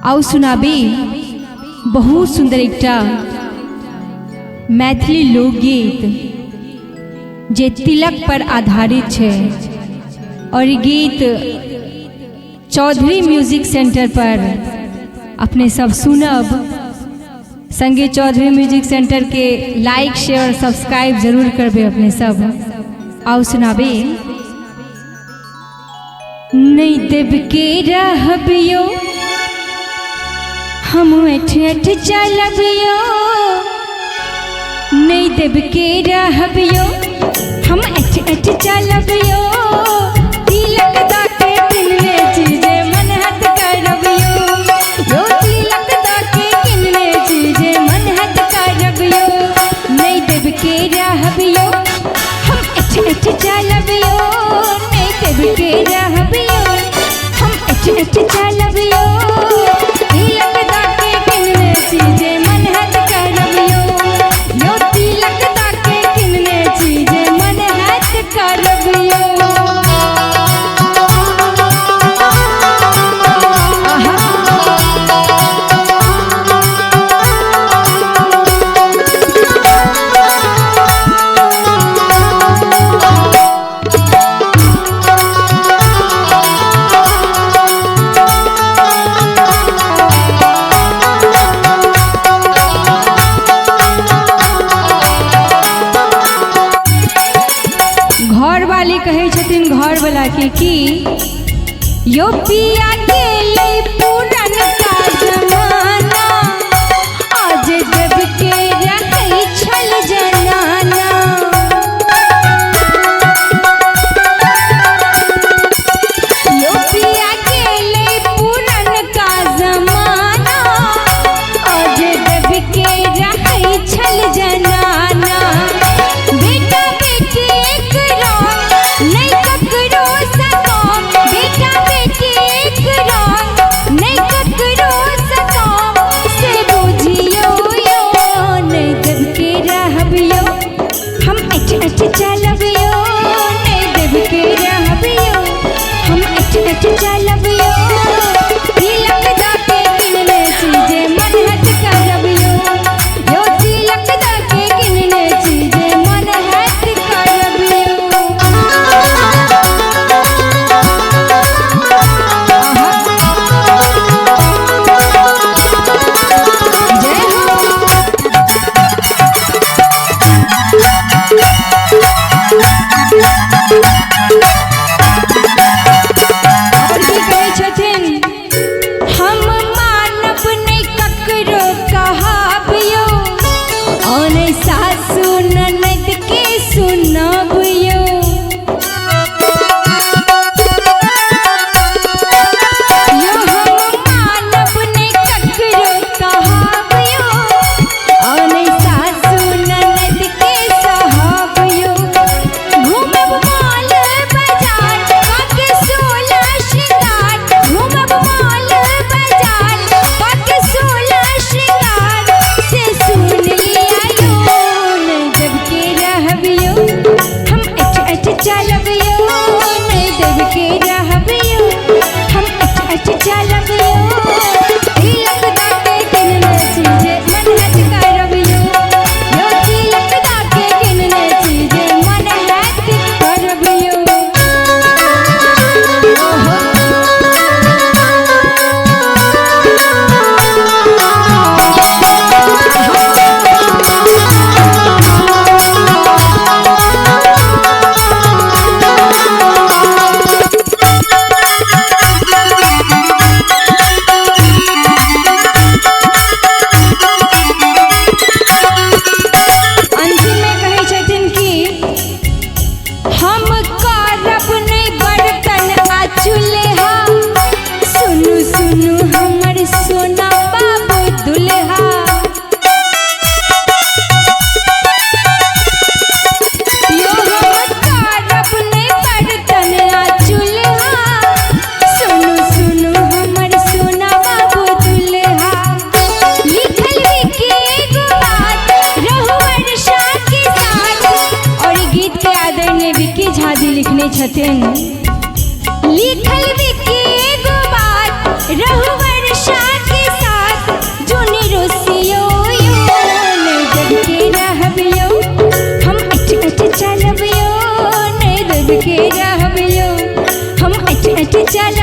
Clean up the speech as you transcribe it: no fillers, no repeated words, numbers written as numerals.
आउ सुनाबी बहुत सुंदर एकटा मैथिली लोकगीत जे तिलक पर आधारित है और ये गीत चौधरी म्यूजिक सेंटर पर अपने सब सुनब। संगे चौधरी म्यूजिक सेंटर के लाइक शेयर और सब्सक्राइब जरूर करबे अपने सब। आओ सुनाबे। नहीं देव के रहबियो हम एठ एठ चलबियो, नहीं देव के रहबियो हम एठ एठ चलबियो, तिलक दा के किनले चीजे मन हथ करबियो, यो तिलक दा के किनले चीजे मन हथ करबियो, नहीं देव के रहबियो हम एठ एठ चलबियो, नहीं देव के रहबियो हम एठ एठ चलबियो, तिलक दा के किनले चीजे मन हथ करबियो, यो तिलक दा के किनले चीजे मन हथ करबियो। घर वाली कहे छथिन घर वाला के कि यो पिया के ले पुरन का जमाना, आज जब के रखै छल जनाना, यो पिया के ले पुरन का जमाना, आज जब के रखै छल जनाना, बेटा बेटी एक रंग नहीं ककरो सकाम, बेटा बेटी एक रंग नहीं ककरो सकाम, से बुझियो यो नहीं देव के रहबियो हम एठ एठ चलबियो, नहीं देव के रहबियो हम एठ एठ चलबियो, तिलक दा के किनले चीजे मन हथ करबियो, यो तिलक दा के किनले चीजे मन हथ करबियो। जय और की कहै छथिन हम मानब नहीं ककरो कहाबियो, और नहीं सासु ननद के सुनबियो, यो हम मानब नहीं ककरो कहाबियो, और नहीं सासु ननद के सहाबियो, घूमब माल बाजार पाके सोलह श्रृंगार, घूमब माल बाजार पाके सोलह श्रृंगार, से सुन लिया यो नहीं देव के रहबियो हम एठ एठ चलबियो, नहीं देव के रहबियो हम एठ एठ चलबियो, तिलक दा के किनले चीजे मन हथ करबियो, यो तिलक दा के किनले चीजे मन हथ करबियो। अंतिम में कहे छथिन कि हम करब नहीं बर्तन आ चूल्हा, सुनु सुनु हमर सोना बाबू दुल्हा, यो हम करब नहीं बर्तन आ चूल्हा, सुनु सुनु हमर सोना बाबू दुल्हा, लिखल विकी एगो बात रहु वर्षा के साथ। और ये गीत के आदरणीय विकी झा जी लिखने छथिन, लिखल विकी एगो बात रहु वर्षा के चल